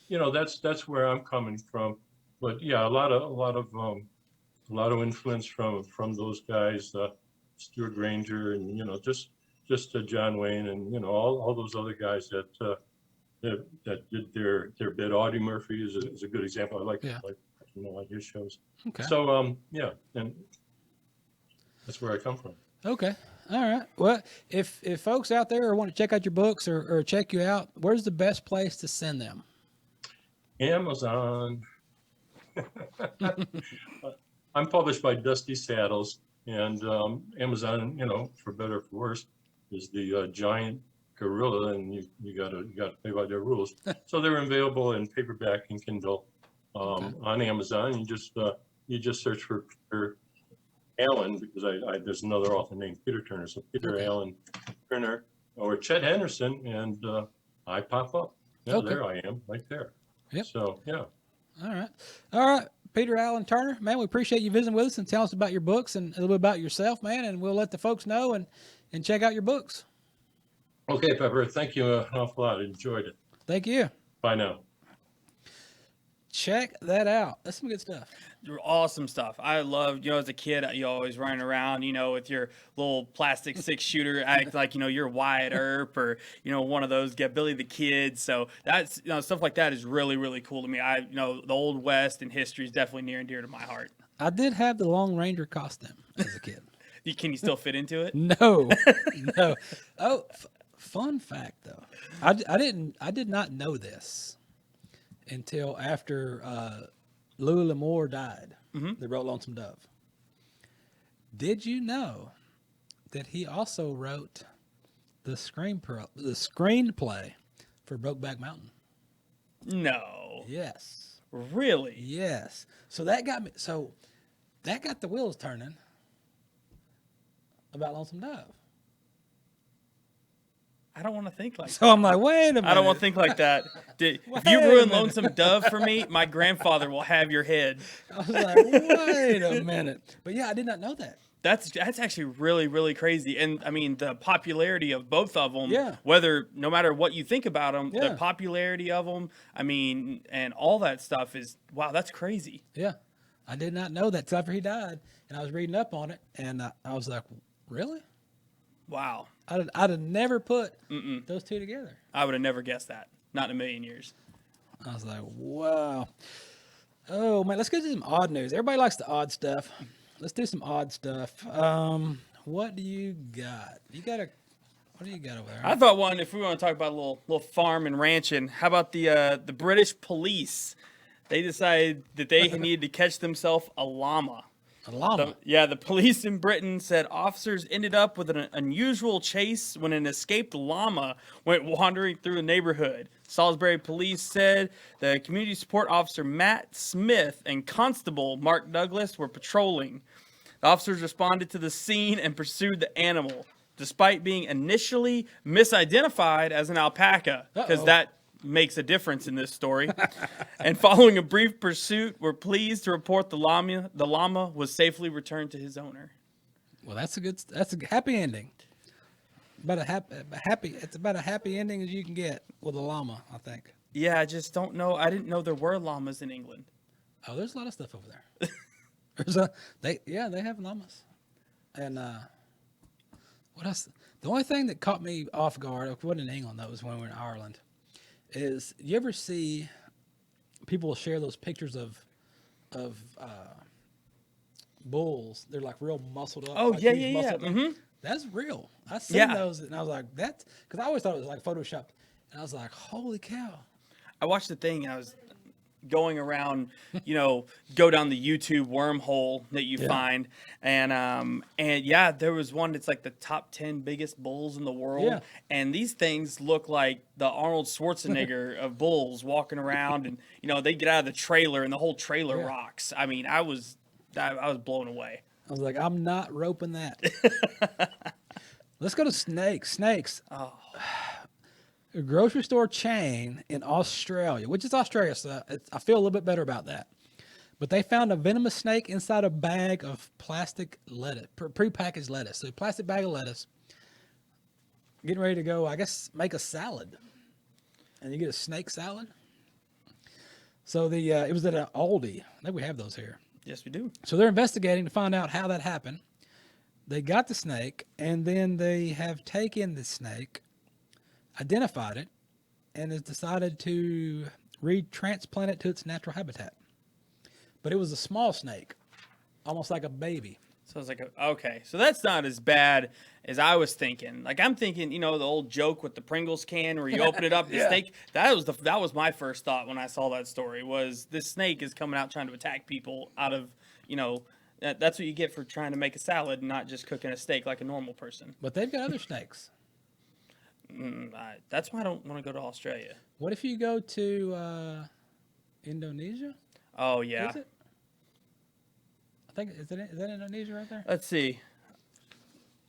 [SPEAKER 14] you know, that's where I'm coming from. But yeah, a lot of influence from those guys, Stewart Granger, and you know, just John Wayne, and you know, all those other guys that did their bit. Audie Murphy is a good example. I like his shows. Okay. So yeah, and that's where I come from.
[SPEAKER 3] Okay. All right. Well, if folks out there want to check out your books or check you out, where's the best place to send them?
[SPEAKER 14] Amazon. I'm published by Dusty Saddles, and Amazon, you know, for better or for worse, is the giant gorilla, and you got to play by their rules. So they're available in paperback and Kindle on Amazon. You just search for Peter Allan, because there's another author named Peter Turner, so Peter Allan Turner or Chet Henderson, and I pop up. Yeah, there I am, right there. Yep. So yeah.
[SPEAKER 3] All right. Peter Allan Turner, man, we appreciate you visiting with us and telling us about your books and a little bit about yourself, man, and we'll let the folks know and check out your books.
[SPEAKER 14] Okay, Pepper, thank you an awful lot. I enjoyed it.
[SPEAKER 3] Thank you.
[SPEAKER 14] Bye now.
[SPEAKER 3] check that out. That's some good stuff.
[SPEAKER 4] Awesome stuff. I loved, as a kid, you always running around, with your little plastic 6-shooter, act like, you're Wyatt Earp or, one of those, get Billy the Kid. So that's, stuff like that is really, really cool to me. The Old West and history is definitely near and dear to my heart.
[SPEAKER 3] I did have the Lone Ranger costume as a kid.
[SPEAKER 4] Can you still fit into it?
[SPEAKER 3] No, no. Oh, fun fact though. I did not know this until after, Louis L'Amour died. They wrote Lonesome Dove. Did you know that he also wrote the screenplay for Brokeback Mountain?
[SPEAKER 4] No.
[SPEAKER 3] Yes.
[SPEAKER 4] Really?
[SPEAKER 3] Yes. So that got the wheels turning about Lonesome Dove.
[SPEAKER 4] I don't want to think like that.
[SPEAKER 3] So I'm like, wait a minute.
[SPEAKER 4] I don't want to think like that. If you ruin Lonesome Dove for me, my grandfather will have your head.
[SPEAKER 3] I was like, wait a minute. But yeah, I did not know that.
[SPEAKER 4] That's actually really, really crazy. And I mean, the popularity of both of them, no matter what you think about them, the popularity of them, I mean, and all that stuff is, wow, that's crazy.
[SPEAKER 3] Yeah. I did not know that till after he died. And I was reading up on it. And I was like, really?
[SPEAKER 4] Wow.
[SPEAKER 3] I'd have never put those two together.
[SPEAKER 4] I would have never guessed that. Not in a million years.
[SPEAKER 3] I was like, wow. Oh, man, let's get to some odd news. Everybody likes the odd stuff. Let's do some odd stuff. What do you got? What do you got over there?
[SPEAKER 4] I thought if we want to talk about a little farm and ranching, how about the British police? They decided that they needed to catch themselves a llama.
[SPEAKER 3] A llama?
[SPEAKER 4] The police in Britain said officers ended up with an unusual chase when an escaped llama went wandering through the neighborhood. Salisbury police said the community support officer Matt Smith and constable Mark Douglas were patrolling. The officers responded to the scene and pursued the animal, despite being initially misidentified as an alpaca, because that makes a difference in this story. And following a brief pursuit, we're pleased to report the llama was safely returned to his owner.
[SPEAKER 3] Well, that's a happy ending. It's about a happy ending as you can get with a llama, I think.
[SPEAKER 4] Yeah, I just don't know. I didn't know there were llamas in England.
[SPEAKER 3] Oh, there's a lot of stuff over there. They have llamas. And what else? The only thing that caught me off guard, it wasn't in England, that was when we were in Ireland, is you ever see people share those pictures of bulls? They're like real muscled up.
[SPEAKER 4] Oh,
[SPEAKER 3] like
[SPEAKER 4] yeah.
[SPEAKER 3] Mm-hmm. That's real. I seen those, and I was like, that's because I always thought it was like Photoshop, and I was like, holy cow.
[SPEAKER 4] I watched the thing, and I was going around, go down the YouTube wormhole that you find, and there was one that's like the top 10 biggest bulls in the world, and these things look like the Arnold Schwarzenegger of bulls walking around, and they get out of the trailer, and the whole trailer rocks. I mean, I was blown away.
[SPEAKER 3] I was like, I'm not roping that. Let's go to snakes. Snakes.
[SPEAKER 4] Oh.
[SPEAKER 3] A grocery store chain in Australia, which is Australia, so I feel a little bit better about that. But they found a venomous snake inside a bag of plastic lettuce, prepackaged lettuce. So a plastic bag of lettuce, getting ready to go, I guess, make a salad. And you get a snake salad. So it was at an Aldi. I think we have those here.
[SPEAKER 4] Yes, we do.
[SPEAKER 3] So they're investigating to find out how that happened. They got the snake, and then they have taken the snake, identified it, and has decided to retransplant it to its natural habitat. But it was a small snake, almost like a baby.
[SPEAKER 4] So it's like, okay, so that's not as bad as I was thinking. Like I'm thinking, the old joke with the Pringles can where you open it up, the snake. That was my first thought when I saw that story. Was this snake is coming out trying to attack people out of, that's what you get for trying to make a salad, not just cooking a steak like a normal person.
[SPEAKER 3] But they've got other snakes.
[SPEAKER 4] That's why I don't want to go to Australia.
[SPEAKER 3] What if you go to Indonesia?
[SPEAKER 4] Oh yeah.
[SPEAKER 3] Is it? I think is that Indonesia right there?
[SPEAKER 4] Let's see.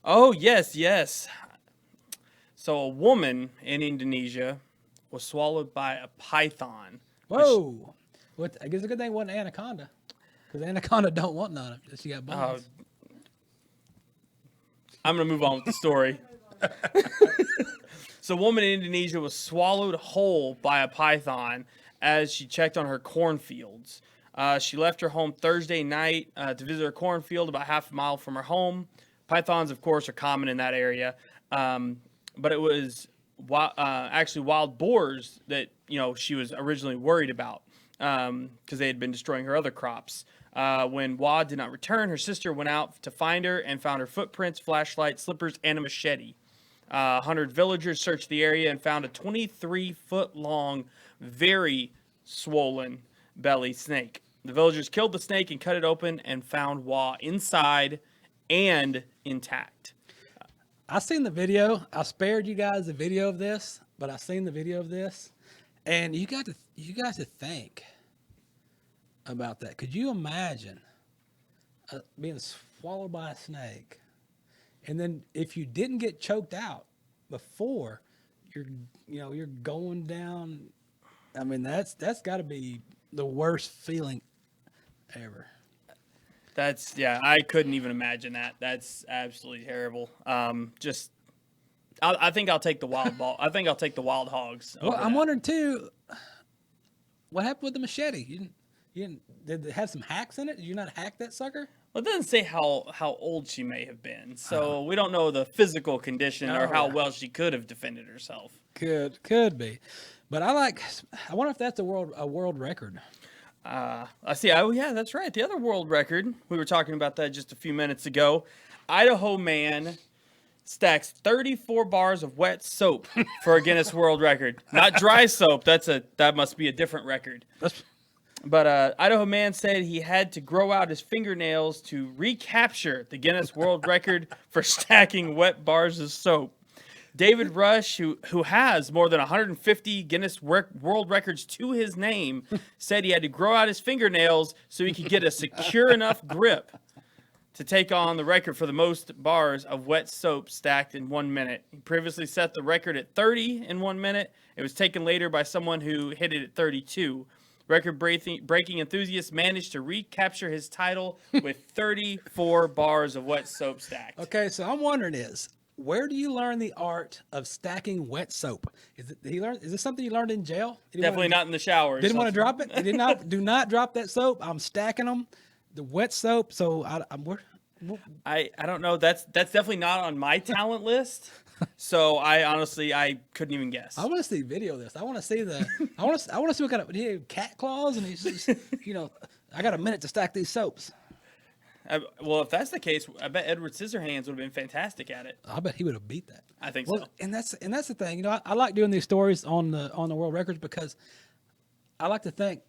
[SPEAKER 4] Oh yes. So a woman in Indonesia was swallowed by a python.
[SPEAKER 3] Whoa! I guess a good thing it wasn't anaconda, because anaconda don't want none. She got bones.
[SPEAKER 4] I'm gonna move on with the story. So a woman in Indonesia was swallowed whole by a python as she checked on her cornfields. She left her home Thursday night to visit her cornfield about half a mile from her home. Pythons, of course, are common in that area, but it was actually wild boars that she was originally worried about because they had been destroying her other crops. When Wa did not return, her sister went out to find her and found her footprints, flashlight, slippers, and a machete. 100 villagers searched the area and found a 23-foot-long, very swollen belly snake. The villagers killed the snake and cut it open and found Wa inside and intact.
[SPEAKER 3] I seen the video. I spared you guys the video of this, but I seen the video of this, and you got to think about that. Could you imagine being swallowed by a snake, and then if you didn't get choked out before, you're going down. I mean, that's got to be the worst feeling ever.
[SPEAKER 4] I couldn't even imagine that. That's absolutely terrible. I think I'll take the wild ball. I think I'll take the wild hogs.
[SPEAKER 3] Well, I'm wondering too, what happened with the machete? Did it have some hacks in it? Did you not hack that sucker?
[SPEAKER 4] Well, it doesn't say how old she may have been, so we don't know the physical condition or how well she could have defended herself.
[SPEAKER 3] Could be, but I wonder if that's a world record.
[SPEAKER 4] I see. Oh, yeah, that's right. The other world record, we were talking about that just a few minutes ago. Idaho man stacks 34 bars of wet soap for a Guinness World Record. Not dry soap. That must be a different record. But Idaho man said he had to grow out his fingernails to recapture the Guinness World Record for stacking wet bars of soap. David Rush, who has more than 150 Guinness World Records to his name, said he had to grow out his fingernails so he could get a secure enough grip to take on the record for the most bars of wet soap stacked in 1 minute. He previously set the record at 30 in 1 minute. It was taken later by someone who hit it at 32. Record-breaking enthusiast managed to recapture his title with 34 bars of wet soap stacked.
[SPEAKER 3] Okay, so I'm wondering where do you learn the art of stacking wet soap? Is this something you learned in jail?
[SPEAKER 4] Definitely not in the shower.
[SPEAKER 3] Didn't want to drop it? Do not drop that soap. I'm stacking them, the wet soap. So
[SPEAKER 4] I don't know. That's definitely not on my talent list. So I couldn't even guess.
[SPEAKER 3] I want to see video of this. I want to see I want to see what kind of he had cat claws and he's just, I got a minute to stack these soaps.
[SPEAKER 4] Well, if that's the case, I bet Edward Scissorhands would have been fantastic at it.
[SPEAKER 3] I bet he would have beat that.
[SPEAKER 4] I think so.
[SPEAKER 3] And that's the thing. I like doing these stories on the world records because I like to think,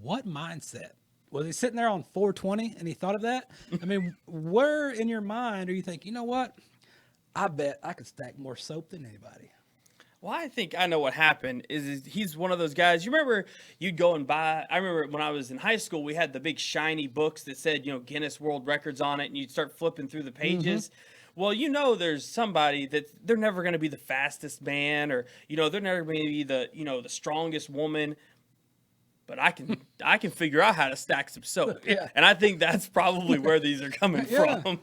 [SPEAKER 3] what mindset was he sitting there on 420 and he thought of that? I mean, where in your mind do you think, you know what? I bet I could stack more soap than anybody.
[SPEAKER 4] Well, I think I know what happened is he's one of those guys. You remember you'd go and buy, I remember when I was in high school, we had the big shiny books that said, Guinness World Records on it, and you'd start flipping through the pages. Mm-hmm. Well, there's somebody that they're never going to be the fastest man or, they're never going to be the strongest woman. But I can figure out how to stack some soap.
[SPEAKER 3] Yeah.
[SPEAKER 4] And I think that's probably where these are coming from.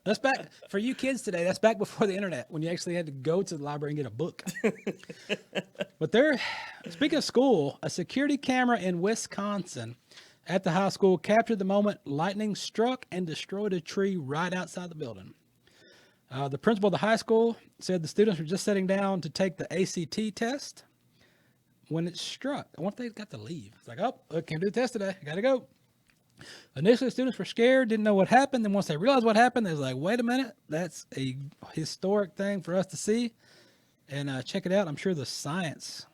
[SPEAKER 3] That's back for you kids today. That's back before the internet when you actually had to go to the library and get a book. But speaking of school, a security camera in Wisconsin at the high school captured the moment lightning struck and destroyed a tree right outside the building. The principal of the high school said the students were just sitting down to take the ACT test when it struck. I wonder if they got to leave. It's like, can't do the test today. Got to go. Initially, the students were scared, didn't know what happened. Then once they realized what happened, they was like, wait a minute, that's a historic thing for us to see. And check it out. I'm sure the science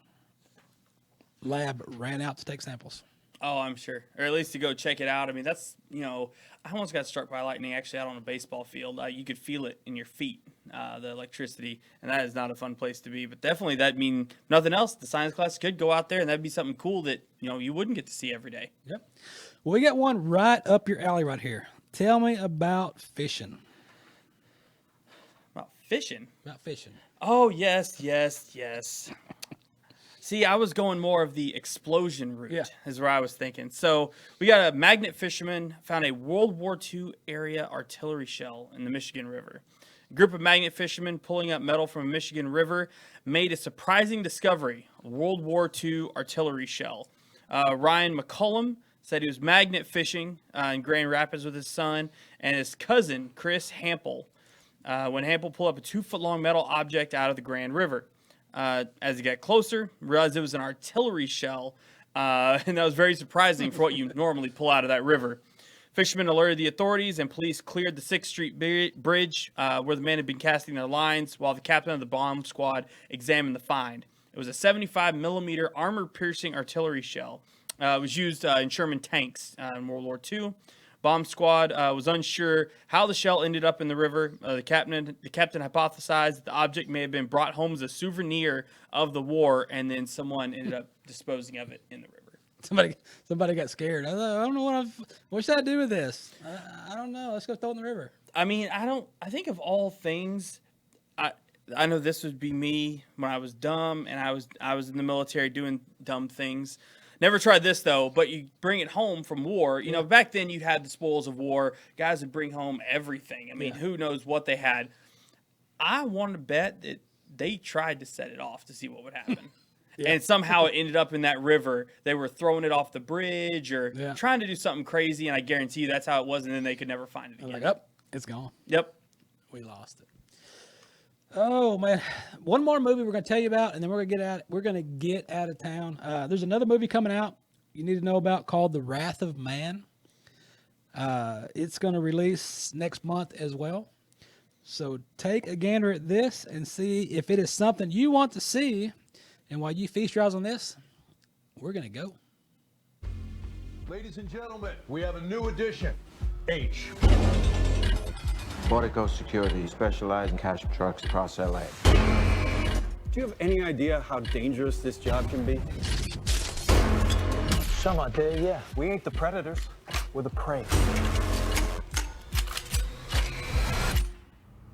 [SPEAKER 3] lab ran out to take samples.
[SPEAKER 4] Oh, I'm sure. Or at least to go check it out. I mean, that's, I almost got struck by lightning actually out on a baseball field. You could feel it in your feet, the electricity, and that is not a fun place to be. But definitely that mean nothing else. The science class could go out there, and that'd be something cool that, you wouldn't get to see every day.
[SPEAKER 3] Yep. Well, we got one right up your alley right here. Tell me about fishing.
[SPEAKER 4] About fishing?
[SPEAKER 3] About fishing.
[SPEAKER 4] Oh, yes. See, I was going more of the explosion route is where I was thinking. So we got a magnet fisherman found a World War II area artillery shell in the Michigan River. A group of magnet fishermen pulling up metal from a Michigan river made a surprising discovery, a World War II artillery shell. Ryan McCullum said he was magnet fishing in Grand Rapids with his son and his cousin, Chris Hampel, when Hampel pulled up a 2-foot-long metal object out of the Grand River. As he got closer, realized it was an artillery shell, and that was very surprising for what you normally pull out of that river. Fishermen alerted the authorities, and police cleared the 6th Street Bridge where the men had been casting their lines, while the captain of the bomb squad examined the find. It was a 75-millimeter armor-piercing artillery shell. It was used in Sherman tanks in World War II. Bomb squad was unsure how the shell ended up in the river. The captain hypothesized that the object may have been brought home as a souvenir of the war, and then someone ended up disposing of it in the river.
[SPEAKER 3] Somebody got scared. I don't know what should I do with this? I don't know. Let's go throw it in the river.
[SPEAKER 4] I mean, I think of all things, I know this would be me when I was dumb and I was in the military doing dumb things. Never tried this though, but you bring it home from war. You know, back then you had the spoils of war. Guys would bring home everything. I mean, who knows what they had. I want to bet that they tried to set it off to see what would happen. And somehow it ended up in that river. They were throwing it off the bridge or trying to do something crazy, and I guarantee you that's how it was, and then they could never find it again.
[SPEAKER 3] Like, yep, it's gone.
[SPEAKER 4] Yep.
[SPEAKER 3] We lost it. Oh man, one more movie we're going to tell you about, and then we're going to get out of town. There's another movie coming out you need to know about called The Wrath of Man. It's going to release next month as well. So take a gander at this and see if it is something you want to see. And while you feast your eyes on this, we're going to go.
[SPEAKER 15] Ladies and gentlemen, we have a new addition. H.
[SPEAKER 16] Portico Security specialize in cash trucks across LA.
[SPEAKER 17] Do you have any idea how dangerous this job can be? Some idea, yeah. We ain't the predators, we're the prey.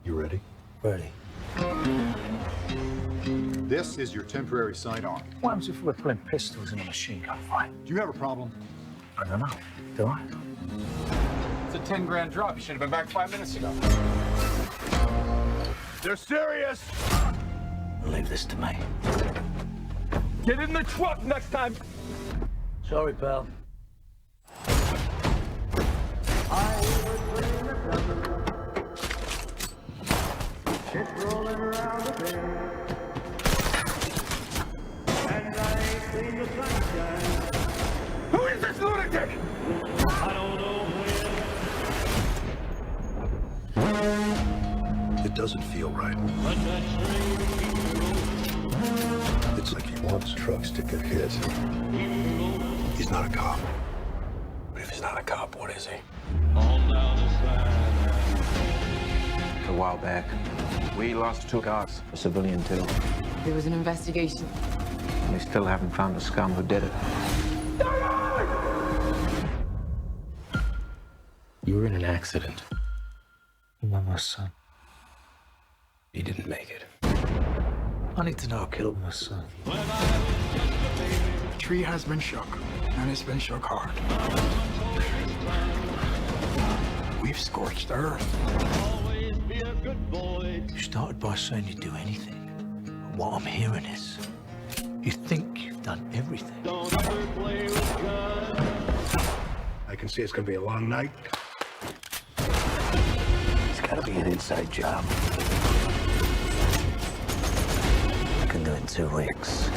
[SPEAKER 15] You ready?
[SPEAKER 17] Ready.
[SPEAKER 15] This is your temporary sidearm.
[SPEAKER 17] What happens if we're pulling pistols in a machine gun fight?
[SPEAKER 15] Do you have a problem?
[SPEAKER 17] I don't know. Do I?
[SPEAKER 15] It's a 10 grand drop. You should have been back 5 minutes ago. They're serious!
[SPEAKER 17] Leave this to me.
[SPEAKER 15] Get in the truck next time!
[SPEAKER 17] Sorry, pal.
[SPEAKER 10] It's rolling around the bend. And I ain't seen the sunshine.
[SPEAKER 15] Who is this lunatic?
[SPEAKER 10] I don't know when.
[SPEAKER 15] It doesn't feel right. It's like he wants trucks to get hit. He's not a cop. But if he's not a cop, what is he?
[SPEAKER 16] A while back, we lost 2 guards, a civilian too.
[SPEAKER 7] There was an investigation.
[SPEAKER 16] We still haven't found the scum who did it.
[SPEAKER 17] You were in an accident. My son. He didn't make it. I need to know who killed my son.
[SPEAKER 18] The tree has been shook, and it's been shook hard. We've scorched the earth.
[SPEAKER 17] You started by saying you'd do anything. But what I'm hearing is, you think you've done everything.
[SPEAKER 15] I can see it's gonna be a long night.
[SPEAKER 17] It's gotta be an inside job. I can do it in 2 weeks.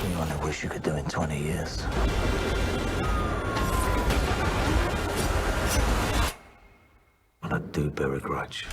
[SPEAKER 17] You only wish you could do it in 20 years. But I do bear a grudge.